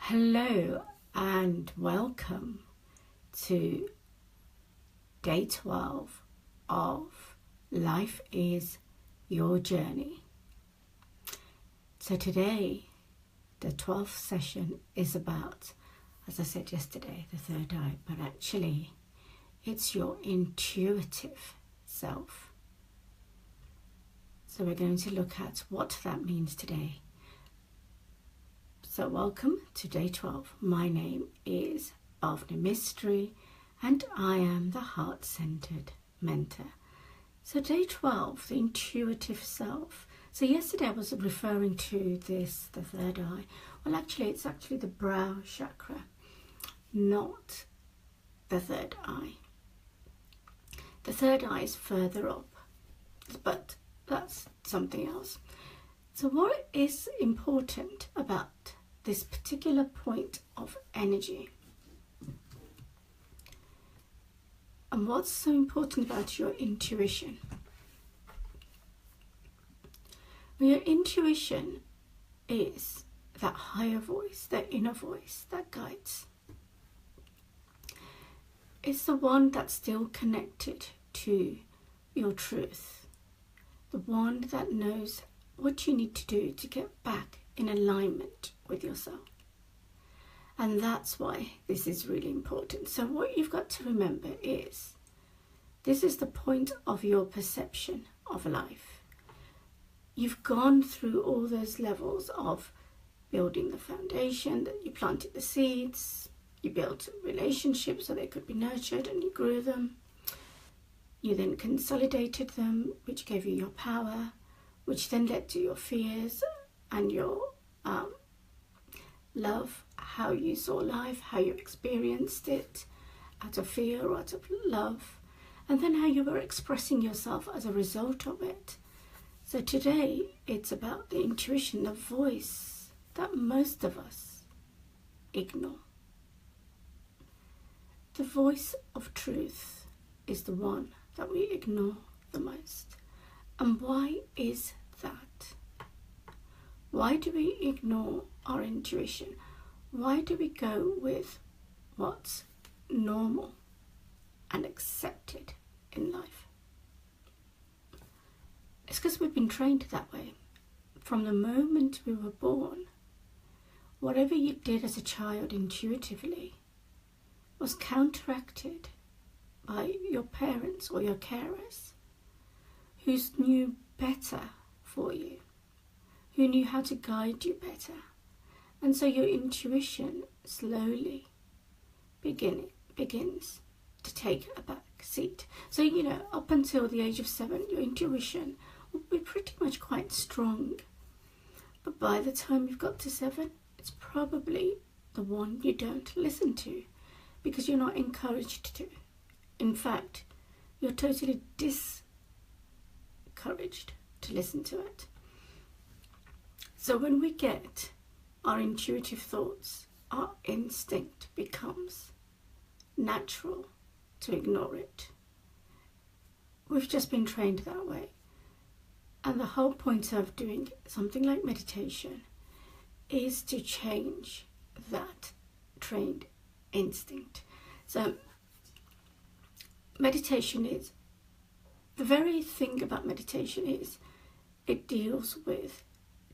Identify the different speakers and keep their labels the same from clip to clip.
Speaker 1: Hello and welcome to day 12 of Life is Your Journey. So today, the 12th session is about, as I said yesterday, the third eye, but actually it's your intuitive self. So we're going to look at what that means today. So welcome to day 12. My name is Bhavna Mistry and I am the heart-centered mentor. So day 12, the intuitive self. So yesterday I was referring to this, the third eye. Well, actually it's actually the brow chakra, not the third eye. The third eye is further up, but that's something else. So what is important about this particular point of energy, and what's so important about your intuition? Well, your intuition is that higher voice, that inner voice that guides. It's the one that's still connected to your truth, the one that knows what you need to do to get back in alignment with yourself. And that's why this is really important. So what you've got to remember is, this is the point of your perception of life. You've gone through all those levels of building the foundation, that you planted the seeds, you built relationships so they could be nurtured and you grew them. You then consolidated them, which gave you your power, which then led to your fears and your love, how you saw life, how you experienced it, out of fear or out of love, and then how you were expressing yourself as a result of it. So today it's about the intuition, the voice that most of us ignore. The voice of truth is the one that we ignore the most. And why is that? Why do we ignore our intuition? Why do we go with what's normal and accepted in life? It's because we've been trained that way. From the moment we were born, whatever you did as a child intuitively was counteracted by your parents or your carers, who knew better for you, who knew how to guide you better. And so your intuition slowly begins to take a back seat. So, up until the age of 7, your intuition will be pretty much quite strong. But by the time you've got to 7, it's probably the one you don't listen to because you're not encouraged to. In fact, you're totally discouraged to listen to it. So when we get our intuitive thoughts, our instinct becomes natural to ignore it. We've just been trained that way. And the whole point of doing something like meditation is to change that trained instinct. So meditation is, the very thing about meditation is it deals with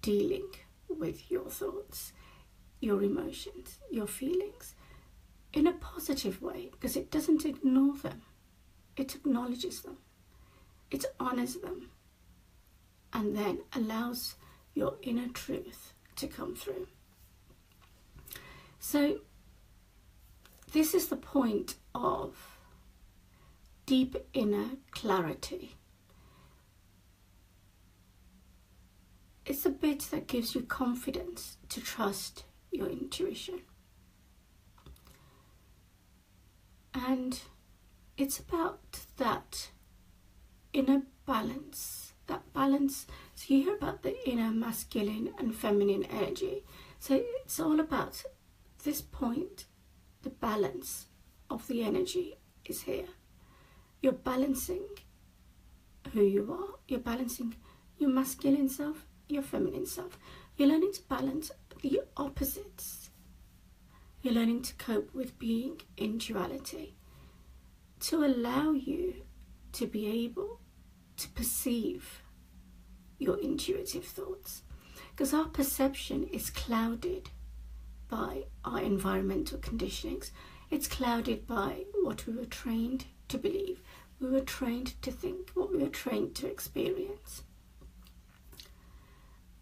Speaker 1: dealing with your thoughts, your emotions, your feelings in a positive way, because it doesn't ignore them. It acknowledges them. It honors them, and then allows your inner truth to come through. So this is the point of deep inner clarity. It's the bit that gives you confidence to trust your intuition. And it's about that inner balance, So you hear about the inner masculine and feminine energy. So it's all about this point, the balance of the energy is here. You're balancing who you are. You're balancing your masculine self, your feminine self. You're learning to balance the opposites You're learning to cope with being in duality, to allow you to be able to perceive your intuitive thoughts. Because our perception is clouded by our environmental conditionings. It's clouded by what we were trained to believe, we were trained to think, what we were trained to experience.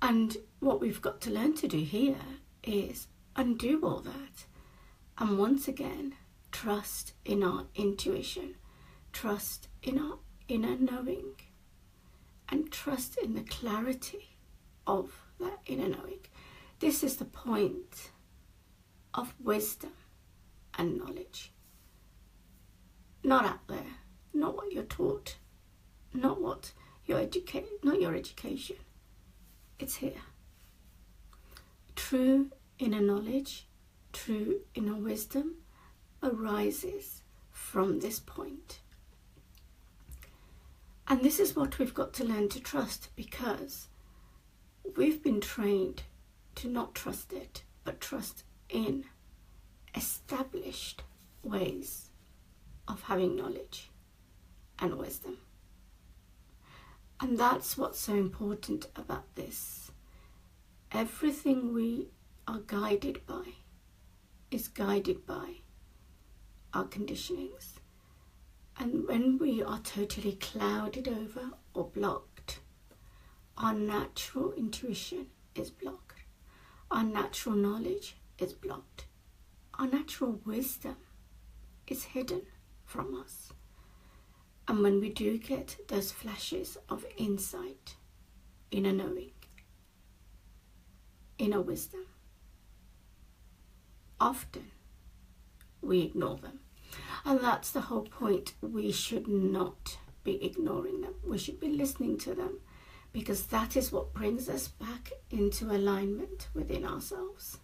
Speaker 1: And what we've got to learn to do here is undo all that and once again trust in our intuition, trust in our inner knowing, and trust in the clarity of that inner knowing. This is the point of wisdom and knowledge. Not out there, not what you're taught, not what not your education. It's here. True inner knowledge, true inner wisdom arises from this point. And this is what we've got to learn to trust, because we've been trained to not trust it, but trust in established ways of having knowledge and wisdom. And that's what's so important about this. Everything we are guided by is guided by our conditionings. And when we are totally clouded over or blocked, our natural intuition is blocked. Our natural knowledge is blocked. Our natural wisdom is hidden from us. And when we do get those flashes of insight, inner knowing, inner wisdom, often we ignore them. And that's the whole point. We should not be ignoring them. We should be listening to them, because that is what brings us back into alignment within ourselves.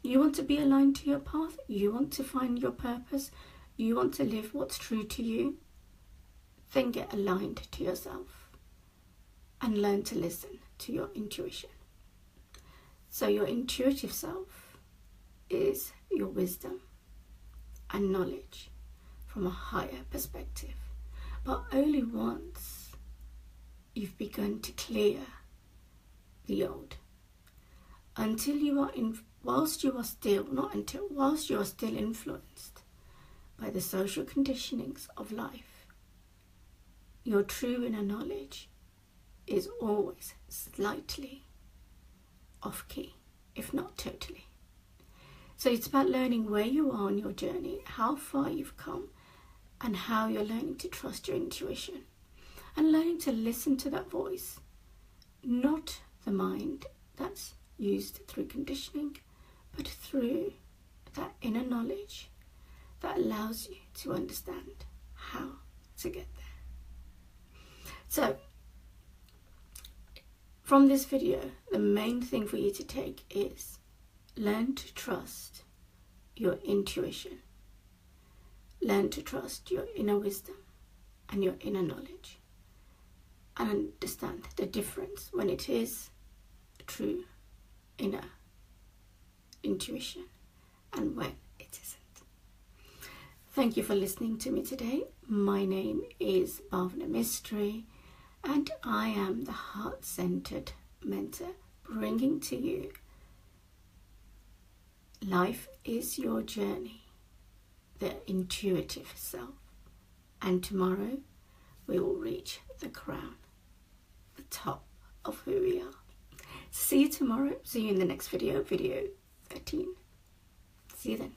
Speaker 1: You want to be aligned to your path? You want to find your purpose? You want to live what's true to you? Then get aligned to yourself and learn to listen to your intuition. So your intuitive self is your wisdom and knowledge from a higher perspective. But only once you've begun to clear the old. Until you are whilst you are still influenced by the social conditionings of life, your true inner knowledge is always slightly off key, if not totally. So it's about learning where you are on your journey, how far you've come, and how you're learning to trust your intuition and learning to listen to that voice, not the mind that's used through conditioning, but through that inner knowledge that allows you to understand how to get there. So, from this video, the main thing for you to take is learn to trust your intuition. Learn to trust your inner wisdom and your inner knowledge. And understand the difference when it is true inner intuition and when it isn't. Thank you for listening to me today. My name is Bhavna Mistry, and I am the heart-centered mentor, bringing to you life is your journey, the intuitive self. And tomorrow we will reach the crown, the top of who we are. See you tomorrow. See you in the next video, video 13. See you then.